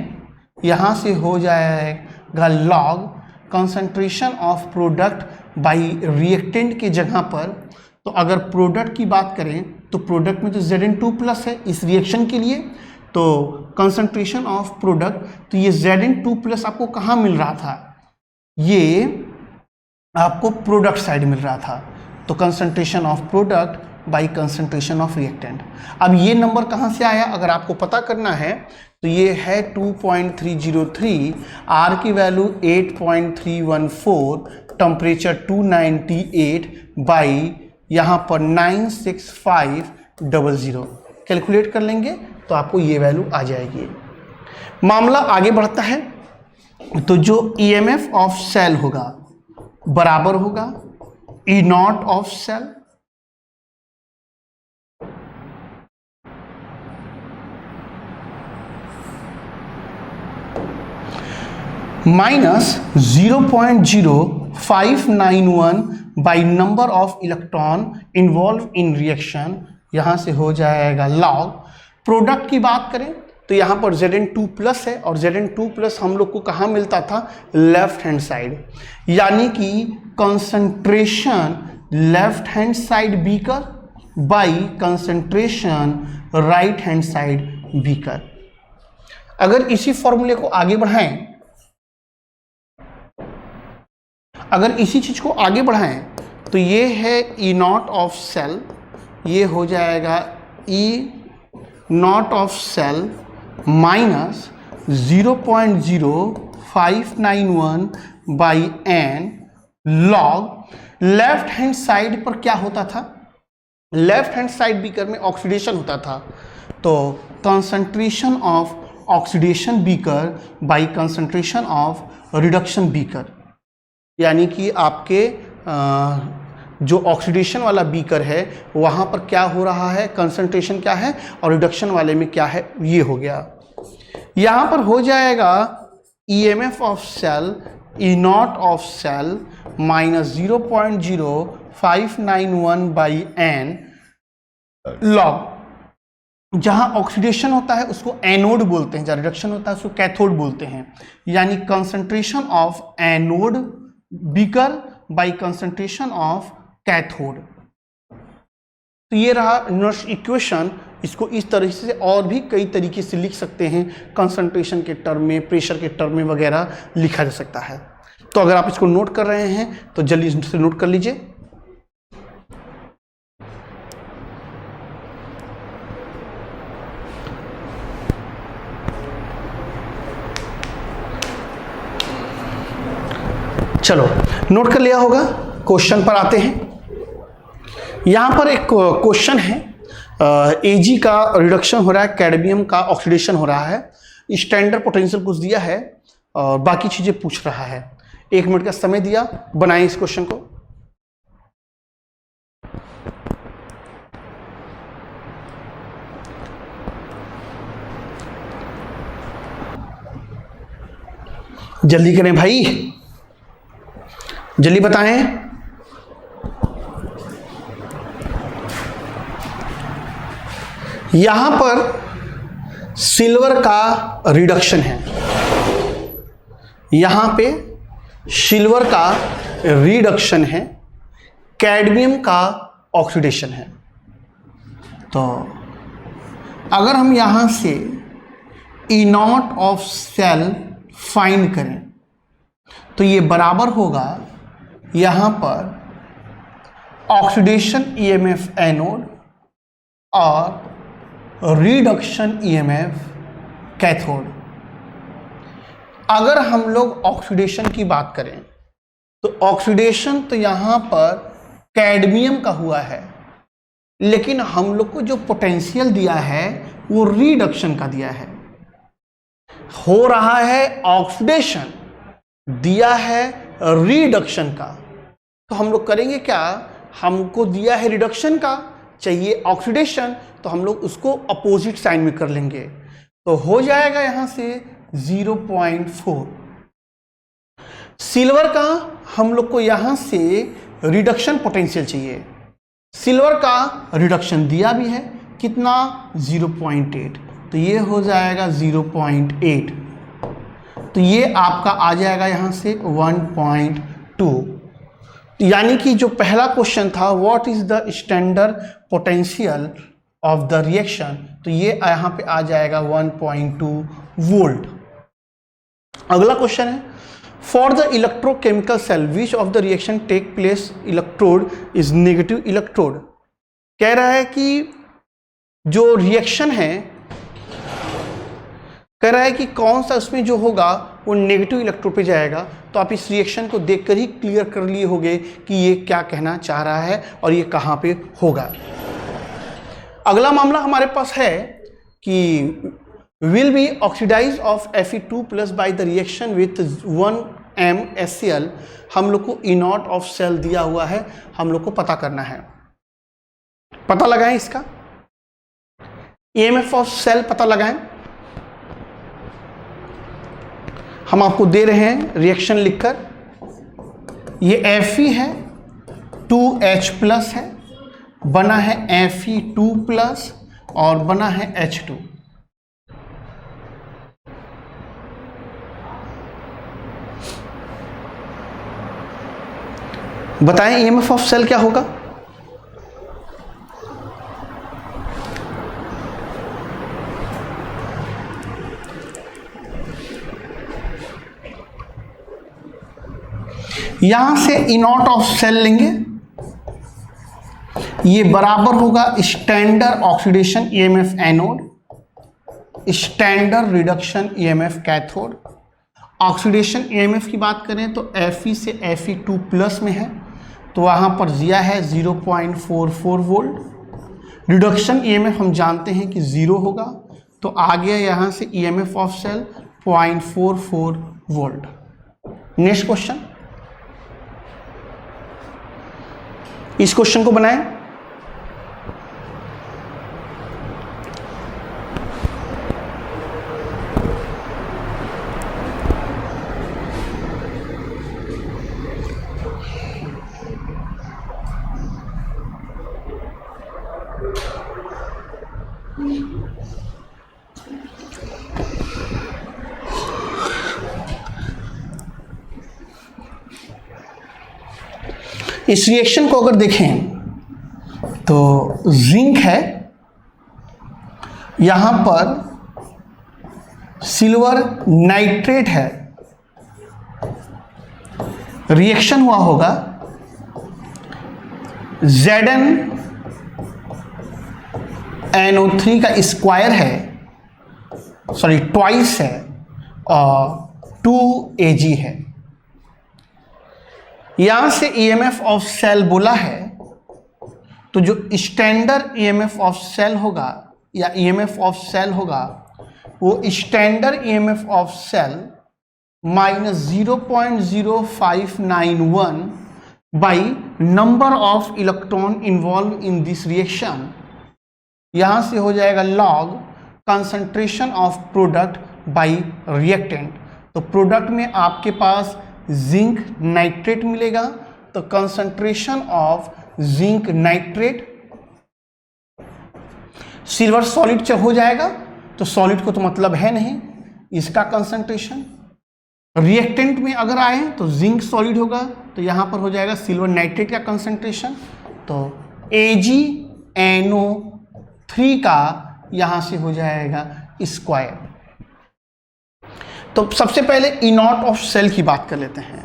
यहाँ से हो जाएगा log concentration of product by reactant के जगह पर। तो अगर प्रोडक्ट की बात करें तो प्रोडक्ट में तो Zn2+ है इस रिएक्शन के लिए, तो कंसंट्रेशन ऑफ प्रोडक्ट, तो ये Zn2+ आपको कहाँ मिल रहा था, ये आपको प्रोडक्ट साइड मिल रहा था, तो concentration of product by concentration of reactant. अब ये नंबर कहाँ से आया अगर आपको पता करना है तो ये है 2.303, R की वैल्यू 8.314, टेम्परेचर 298 बाई यहाँ पर 96500, कैलकुलेट कर लेंगे तो आपको ये वैल्यू आ जाएगी। मामला आगे बढ़ता है तो जो EMF ऑफ सेल होगा बराबर होगा E0 of cell minus 0.0591 by number of electron involve in reaction, यहां से हो जाएगा log। प्रोडक्ट की बात करें तो यहां पर Zn2+ है और Zn2+ हम लोग को कहां मिलता था, लेफ्ट हैंड साइड, यानी कि concentration left hand side beaker by concentration right hand side beaker. अगर इसी फॉर्मूले को आगे बढ़ाएं, अगर इसी चीज को आगे बढ़ाएं तो ये है E0 ऑफ सेल, ये हो जाएगा E0 of cell minus 0.0591 by N log। Left hand side पर क्या होता था, लेफ्ट हैंड साइड बीकर में ऑक्सीडेशन होता था, तो concentration of oxidation beaker by concentration of reduction beaker, यानी कि आपके जो ऑक्सीडेशन वाला बीकर है वहाँ पर क्या हो रहा है, कंसंट्रेशन क्या है, और रिडक्शन वाले में क्या है, ये हो गया। यहाँ पर हो जाएगा EMF of cell E0 of cell minus 0.0591 by N log। जहाँ ऑक्सीडेशन होता है उसको एनोड बोलते हैं, जहाँ रिडक्शन होता है उसको कैथोड बोलते हैं, यानी concentration of anode beaker by concentration of cathode. तो ये रहा नर्स इक्वेशन। इसको इस तरह से और भी कई तरीके से लिख सकते हैं, कंसंट्रेशन के टर्म में, प्रेशर के टर्म में वगैरह लिखा जा सकता है। तो अगर आप इसको नोट कर रहे हैं तो जल्दी से नोट कर लीजिए। चलो नोट कर लिया होगा। क्वेश्चन पर आते हैं। यहां पर एक क्वेश्चन है, Ag का रिडक्शन हो रहा है, कैडमियम का ऑक्सीडेशन हो रहा है, स्टैंडर्ड पोटेंशियल कुछ दिया है और बाकी चीजें पूछ रहा है। 1 मिनट का समय दिया, बनाएं इस क्वेश्चन को। जल्दी करें भाई, जल्दी बताएं। यहां पर सिल्वर का रिडक्शन है, यहां पे सिल्वर का रिडक्शन है, कैडमियम का ऑक्सीडेशन है। तो अगर हम यहाँ से E naught of cell find करें तो ये बराबर होगा यहाँ पर ऑक्सीडेशन ईएमएफ एनोड और रिडक्शन ईएमएफ कैथोड। अगर हम लोग ऑक्सीडेशन की बात करें तो ऑक्सीडेशन तो यहाँ पर कैडमियम का हुआ है, लेकिन हम लोग को जो पोटेंशियल दिया है वो रिडक्शन का दिया है। हो रहा है ऑक्सीडेशन, दिया है रिडक्शन का, तो हम लोग करेंगे क्या, हमको दिया है रिडक्शन का, चाहिए ऑक्सीडेशन, तो हम लोग उसको अपोजिट साइन में कर लेंगे। तो हो जाएगा यहां से 0.4। सिल्वर का हम लोग को यहां से रिडक्शन पोटेंशियल चाहिए, सिल्वर का रिडक्शन दिया भी है, कितना 0.8, तो ये हो जाएगा 0.8, तो ये आपका आ जाएगा यहाँ से 1.2। यानी कि जो पहला क्वेश्चन था what is the standard potential of the reaction, तो ये यहाँ पे आ जाएगा 1.2 वोल्ट। अगला क्वेश्चन है for the electrochemical cell which of the reaction take place electrode is negative electrode. कह रहा है कि जो रिएक्शन है, कह रहा है कि कौन सा उसमें जो होगा वो नेगेटिव इलेक्ट्रोड पे जाएगा। तो आप इस रिएक्शन को देखकर ही क्लियर कर लिए होंगे कि ये क्या कहना चाह रहा है और ये कहाँ पे होगा। अगला मामला हमारे पास है कि will be oxidized of Fe2+ by the reaction with 1m HCl। हम लोग को E नॉट ऑफ सेल दिया हुआ है, हम लोग को पता करना है। पता लगाएं इसका EMF ऑफ सेल पता लगाएं। हम आपको दे रहे हैं रिएक्शन लिखकर, ये Fe है, 2H+ है, बना है Fe2+ और बना है H2। बताएं EMF ऑफ सेल क्या होगा। यहां से ई नॉट ऑफ सेल लेंगे, ये बराबर होगा standard oxidation EMF anode, standard reduction EMF cathode. Oxidation EMF की बात करें तो Fe से Fe2+ में है, तो वहाँ पर दिया है 0.44 वोल्ट। रिडक्शन ईएमएफ हम जानते हैं कि 0 होगा, तो आ गया यहाँ से EMF of cell 0.44 volt. Next question, इस क्वेश्चन को बनाएं। इस रिएक्शन को अगर देखें तो जिंक है, यहां पर सिल्वर नाइट्रेट है, रिएक्शन हुआ होगा ZnNO3 का स्क्वायर है, सॉरी ट्वाइस है, और 2Ag है। यहां से EMF ऑफ सेल बोला है, तो जो स्टैंडर्ड EMF ऑफ सेल होगा या EMF ऑफ सेल होगा वो standard EMF of cell -0.0591 by number of electron involve in this reaction. यहां से हो जाएगा log concentration of product by reactant. तो प्रोडक्ट में आपके पास जिंक नाइट्रेट मिलेगा, तो concentration of zinc nitrate, silver solid हो जाएगा, तो सॉलिड को तो मतलब है नहीं, इसका कंसंट्रेशन। रिएक्टेंट में अगर आए तो जिंक सॉलिड होगा, तो यहां पर हो जाएगा सिल्वर नाइट्रेट का कंसंट्रेशन, तो AgNO3 3 का यहां से हो जाएगा स्क्वायर। तो सबसे पहले ई नॉट ऑफ सेल की बात कर लेते हैं।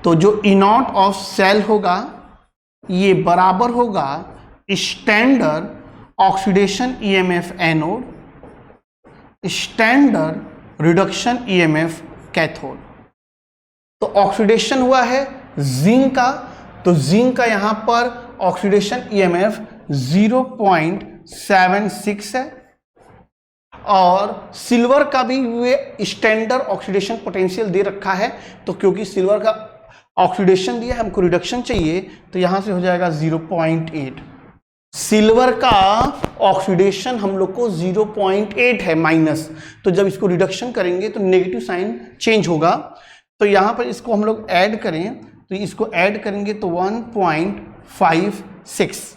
तो जो ई नॉट ऑफ सेल होगा ये बराबर होगा standard oxidation EMF anode, standard reduction EMF cathode. तो ऑक्सीडेशन हुआ है जिंक का, तो जिंक का यहां पर ऑक्सीडेशन ईएमएफ 0.76 है, और सिल्वर का भी वे स्टैंडर्ड ऑक्सीडेशन पोटेंशियल दे रखा है। तो क्योंकि सिल्वर का ऑक्सीडेशन दिया है, हमको रिडक्शन चाहिए, तो यहां से हो जाएगा 0.8। सिल्वर का ऑक्सीडेशन हम लोग को 0.8 है माइनस, तो जब इसको रिडक्शन करेंगे तो नेगेटिव साइन चेंज होगा। तो यहां पर इसको हम लोग ऐड करें, तो इसको ऐड करेंगे तो 1.56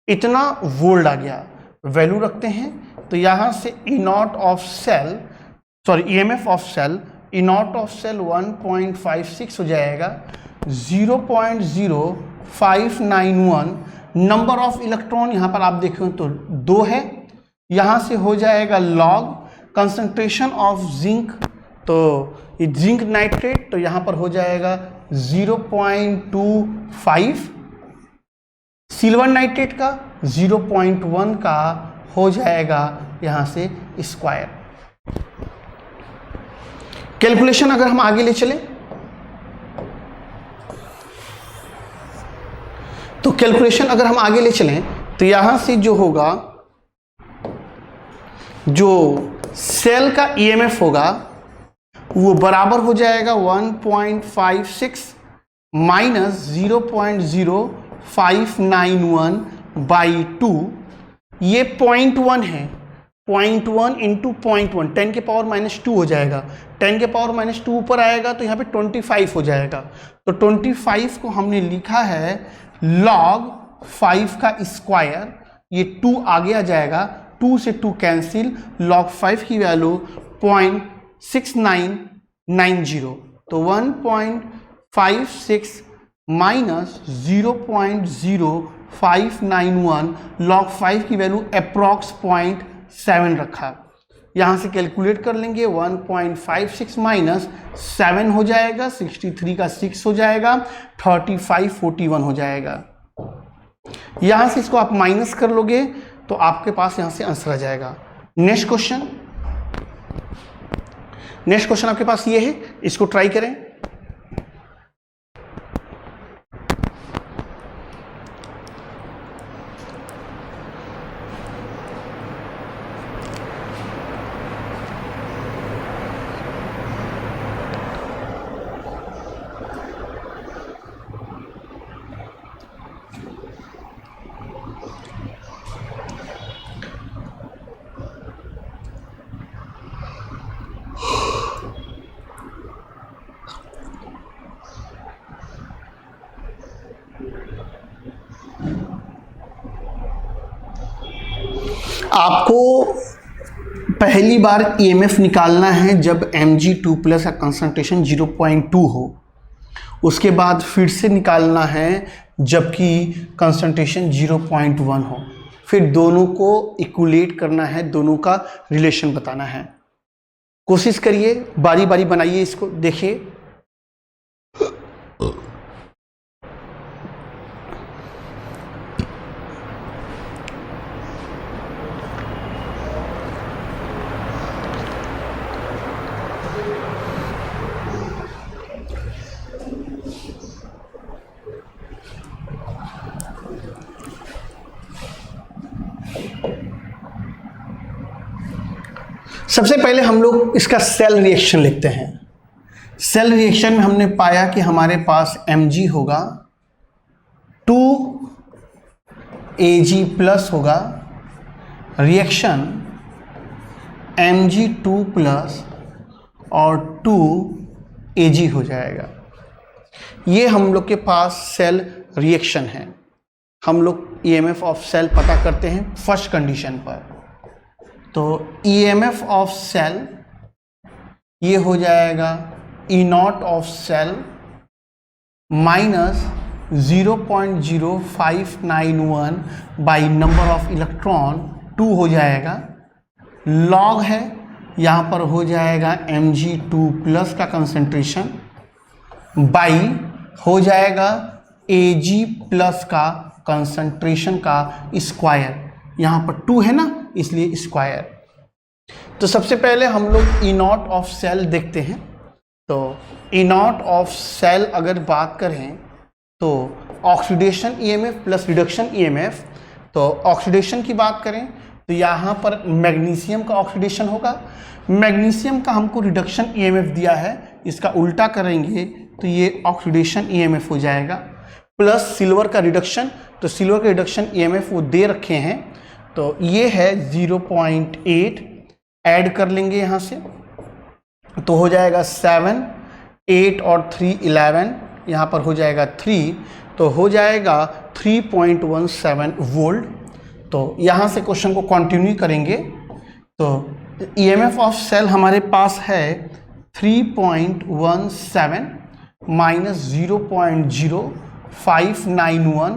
इतना वोल्ट आ गया। वैल्यू रखते हैं, तो यहां से E naught of cell, sorry EMF of cell, E naught of cell 1.56 हो जाएगा। 0.0591 नंबर ऑफ इलेक्ट्रॉन यहां पर आप देखें तो 2 है। यहां से हो जाएगा लॉग कंसंट्रेशन ऑफ जिंक, तो ये जिंक नाइट्रेट, तो यहां पर हो जाएगा 0.25। सिल्वर नाइट्रेट का 0.1 का हो जाएगा यहां से स्क्वायर। कैलकुलेशन अगर हम आगे ले चलें, तो कैलकुलेशन अगर हम आगे ले चलें तो यहां से जो होगा, जो सेल का ईएमएफ होगा वो बराबर हो जाएगा 1.56 माइनस 0.0591 बाई 2। ये 0.1 है, 0.1 इंटू 0.1 10 के पावर माइनस 2 हो जाएगा। 10 के पावर माइनस 2 ऊपर आएगा तो यहाँ पे 25 हो जाएगा। तो 25 को हमने लिखा है log 5 का स्क्वायर, ये 2 आगे आ जाएगा, 2 से 2 कैंसिल, log 5 की वैल्यू 0.6990, तो 1.56 माइनस 0.0591 log 5 की वैल्यू अप्रॉक्स 0.7 रखा। यहां से कैलकुलेट कर लेंगे, 1.56 माइनस 7 हो जाएगा, 63 का 6 हो जाएगा, 35 41 हो जाएगा। यहां से इसको आप माइनस कर लोगे तो आपके पास यहां से आंसर आ जाएगा। नेक्स्ट क्वेश्चन आपके पास ये है, इसको ट्राई करें। आपको पहली बार ईएमएफ निकालना है जब Mg2+ का कंसंट्रेशन 0.2 हो। उसके बाद फिर से निकालना है जबकि कंसंट्रेशन 0.1 हो। फिर दोनों को इक्वलेट करना है, दोनों का रिलेशन बताना है। कोशिश करिए, बारी बारी बनाइए, इसको देखिए। सबसे पहले हम लोग इसका सेल रिएक्शन लिखते हैं। सेल रिएक्शन में हमने पाया कि हमारे पास Mg होगा 2Ag+ होगा, रिएक्शन Mg2+ और 2Ag हो जाएगा। ये हम लोग के पास सेल रिएक्शन है। हम लोग ईएमएफ ऑफ सेल पता करते हैं फर्स्ट कंडीशन पर। तो ईएमएफ ऑफ सेल ये हो जाएगा E naught of cell minus 0.0591 by number of electron 2 हो जाएगा, लॉग है यहाँ पर हो जाएगा Mg2+ का कंसंट्रेशन बाई हो जाएगा Ag+ का कंसंट्रेशन का स्क्वायर, यहाँ पर 2 है ना इसलिए स्क्वायर। तो सबसे पहले हम लोग E0 ऑफ सेल देखते हैं। तो E0 ऑफ सेल अगर बात करें तो oxidation EMF plus reduction EMF. तो ऑक्सीडेशन की बात करें तो यहाँ पर मैग्नीशियम का ऑक्सीडेशन होगा, मैग्नीशियम का हमको रिडक्शन ईएमएफ दिया है, इसका उल्टा करेंगे तो ये ऑक्सीडेशन ईएमएफ हो जाएगा, प्लस सिल्वर का रिडक्शन, तो सिल्वर का रिडक्शन ईएमएफ वो दे रखे हैं, तो ये है 0.8, ऐड कर लेंगे यहाँ से तो हो जाएगा 7, 8 और 3 11, यहाँ पर हो जाएगा 3, तो हो जाएगा 3.17 वोल्ट। तो यहाँ से क्वेश्चन को कंटिन्यू करेंगे। तो ईएमएफ ऑफ सेल हमारे पास है 3.17 minus 0.0591,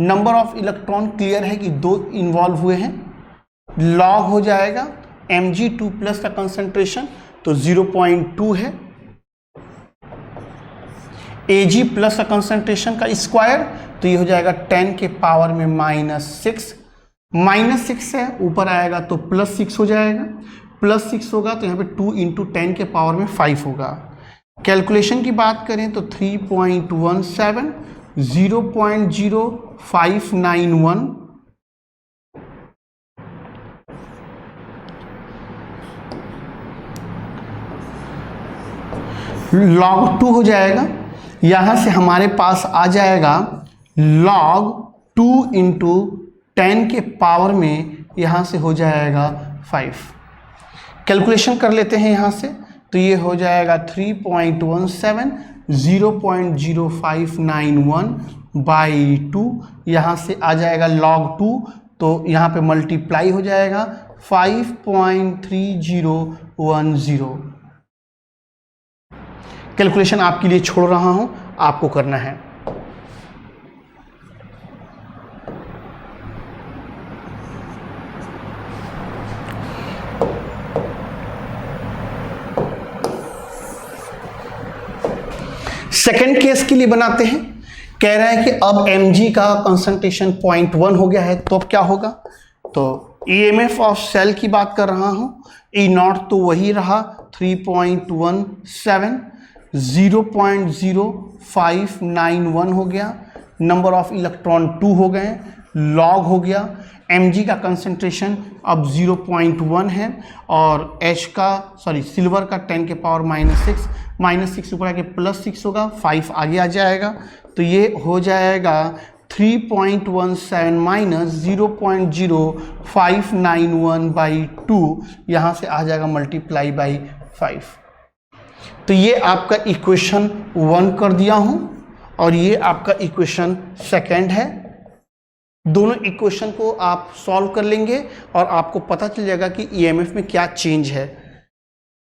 number of electron clear है कि 2 इन्वॉल्व हुए हैं, लॉग हो जाएगा Mg2+ का कंसंट्रेशन तो 0.2 है, Ag+ का कंसंट्रेशन का स्क्वायर तो ये हो जाएगा 10 के पावर में -6, -6 है ऊपर आएगा तो +6 हो जाएगा, +6 होगा तो यहाँ पे 2 × 10 के पावर में 5 होगा। कैलकुलेशन की बात करें तो 3.17 0.0591 log 2 हो जाएगा, यहाँ से हमारे पास आ जाएगा log 2 × 10 के पावर में यहाँ से हो जाएगा 5। कैलकुलेशन कर लेते हैं यहाँ से तो ये हो जाएगा 3.17 0.0591 बाई 2, यहाँ से आ जाएगा log 2 तो यहाँ पे मल्टीप्लाई हो जाएगा 5.3010। कैलकुलेशन आपके लिए छोड़ रहा हूँ, आपको करना है। सेकेंड केस के लिए बनाते हैं। कह रहा है कि अब Mg का कंसंट्रेशन 0.1 हो गया है तो अब क्या होगा। तो ईएमएफ ऑफ सेल की बात कर रहा हूं, E0 तो वही रहा 3.17, 0.0591 हो गया, नंबर ऑफ इलेक्ट्रॉन 2 हो गए, लॉग हो गया, Mg का कंसंट्रेशन अब 0.1 है और सिल्वर का 10 के पावर -6 ऊपर आके +6 होगा, 5 आगे आ जाएगा तो ये हो जाएगा 3.17 माइनस 0.0591 बाई 2, यहाँ से आ जाएगा मल्टीप्लाई बाई 5। तो ये आपका इक्वेशन 1 कर दिया हूँ और ये आपका इक्वेशन सेकेंड है। दोनों इक्वेशन को आप सॉल्व कर लेंगे और आपको पता चल जाएगा कि ईएमएफ में क्या चेंज है।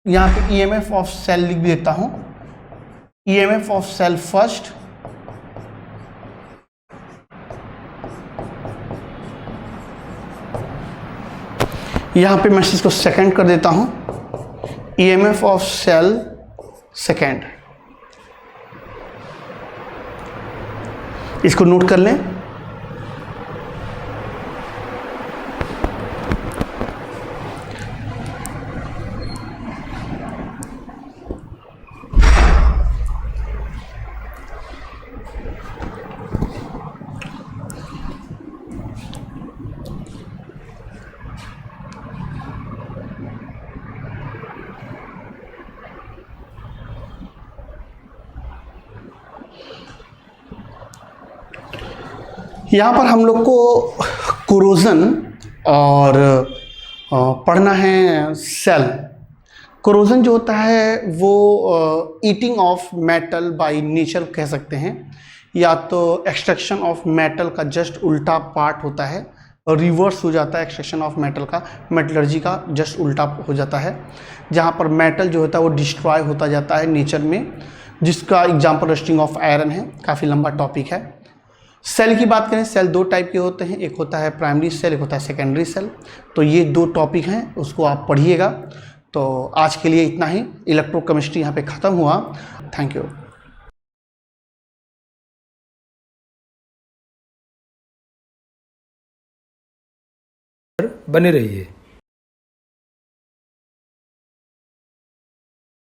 यहाँ पे ईएमएफ ऑफ सेल लिख देता हूँ। ईएमएफ ऑफ सेल फर्स्ट, यहाँ पे मैं इसको सेकंड कर देता हूँ। ईएमएफ ऑफ सेल सेकंड, इसको नोट कर लें। यहाँ पर हम लोग को कोरोजन और पढ़ना है सेल। कोरोजन जो होता है वो eating of metal by nature कह सकते हैं, या तो एक्सट्रैक्शन ऑफ मेटल का जस्ट उल्टा पार्ट होता है, रिवर्स हो जाता है एक्सट्रैक्शन ऑफ मेटल का, मेटलर्जी का जस्ट उल्टा हो जाता है, जहाँ पर मेटल जो होता है वो डिस्ट्रॉय होता जाता है नेचर में, जिसका एग्जाम्पल रस्टिंग ऑफ आयरन है। काफ़ी लंबा टॉपिक है, सेल की बात करें, सेल दो टाइप के होते हैं, एक होता है प्राइमरी सेल, एक होता है सेकेंडरी सेल। तो ये दो टॉपिक हैं, उसको आप पढ़िएगा। तो आज के लिए इतना ही, इलेक्ट्रोकेमिस्ट्री यहाँ पे ख़त्म हुआ। Thank you. बने रहिए।